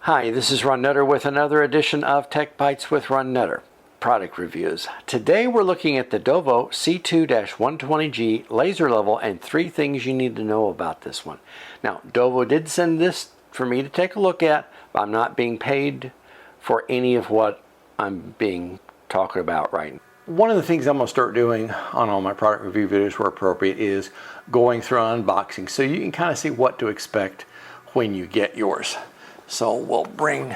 Hi, this is Ron Nutter with another edition of Tech Bites with Ron Nutter product reviews. Today we're looking at the Dovoh C2-120G Laser Level and 3 things you need to know about this one. Now, Dovoh did send this for me to take a look at, but I'm not being paid for any of what I'm being talking about right now. One of the things I'm going to start doing on all my product review videos where appropriate is going through unboxing so you can kind of see what to expect when you get yours. So we'll bring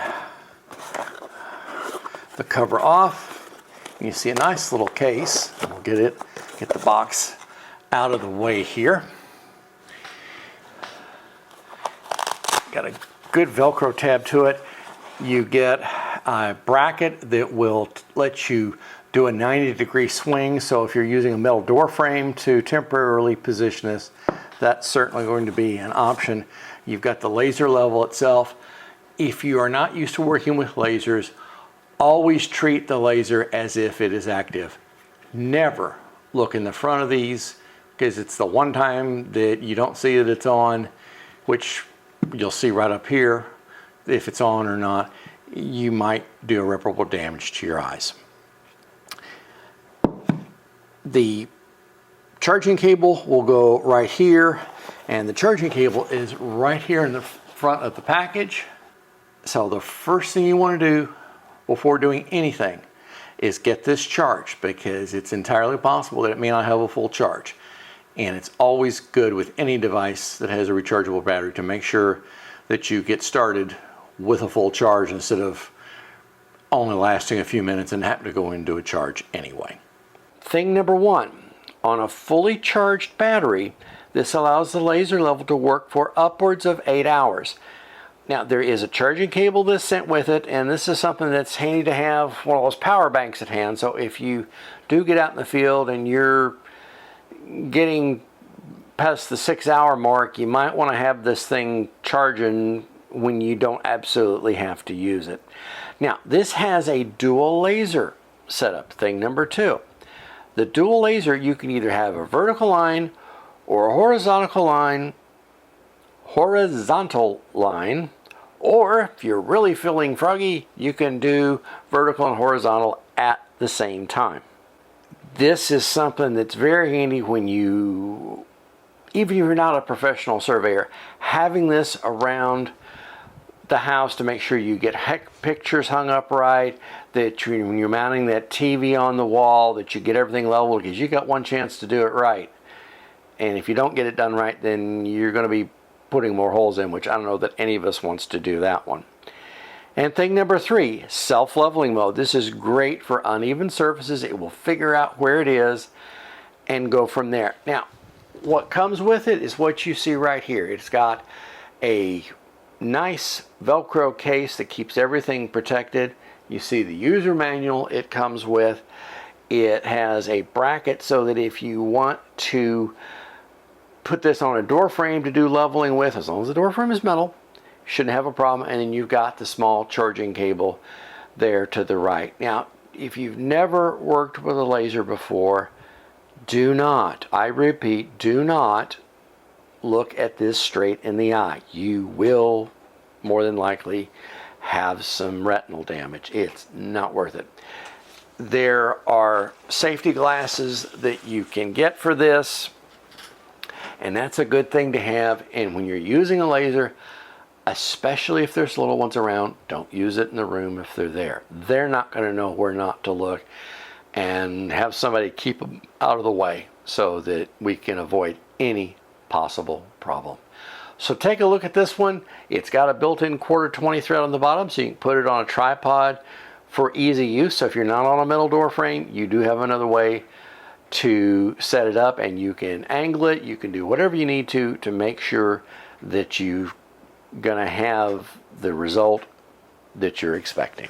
the cover off. You see a nice little case. We'll get the box out of the way here. Got a good Velcro tab to it. You get a bracket that will let you do a 90-degree swing. So if you're using a metal door frame to temporarily position this, that's certainly going to be an option. You've got the laser level itself. If you are not used to working with lasers, always treat the laser as if it is active. Never look in the front of these, because it's the one time that you don't see that it's on, which you'll see right up here. If it's on or not, you might do irreparable damage to your eyes. The charging cable will go right here, and the charging cable is right here in the front of the package. So the first thing you want to do before doing anything is get this charged, because it's entirely possible that it may not have a full charge. And it's always good with any device that has a rechargeable battery to make sure that you get started with a full charge instead of only lasting a few minutes and happen to go into a charge anyway. Thing number 1, on a fully charged battery, this allows the laser level to work for upwards of 8 hours. Now, there is a charging cable that's sent with it, and this is something that's handy to have one of those power banks at hand. So if you do get out in the field and you're getting past the 6-hour mark, you might want to have this thing charging when you don't absolutely have to use it. Now, this has a dual laser setup, thing number 2. The dual laser, you can either have a vertical line or a horizontal line, or if you're really feeling froggy, you can do vertical and horizontal at the same time. This is something that's very handy when even if you're not a professional surveyor, having this around the house to make sure you get pictures hung up right, that when you're mounting that TV on the wall, that you get everything level, because you got one chance to do it right. And if you don't get it done right, then you're going to be putting more holes in, which I don't know that any of us wants to do that one. And thing number 3, self-leveling mode. This is great for uneven surfaces. It will figure out where it is and go from there. Now, what comes with it is what you see right here. It's got a nice Velcro case that keeps everything protected. You see the user manual it comes with. It has a bracket so that if you want to put this on a door frame to do leveling with, as long as the door frame is metal, shouldn't have a problem. And then you've got the small charging cable there to the right. Now, if you've never worked with a laser before, do not, I repeat, do not look at this straight in the eye. You will more than likely have some retinal damage. It's not worth it. There are safety glasses that you can get for this, and that's a good thing to have. And when you're using a laser, especially if there's little ones around, don't use it in the room if they're there. They're not going to know where not to look, and have somebody keep them out of the way so that we can avoid any possible problem. So take a look at this one. It's got a built-in 1/4 thread on the bottom, so you can put it on a tripod for easy use. So if you're not on a metal door frame, you do have another way to set it up, and you can angle it. You can do whatever you need to make sure that you're gonna have the result that you're expecting.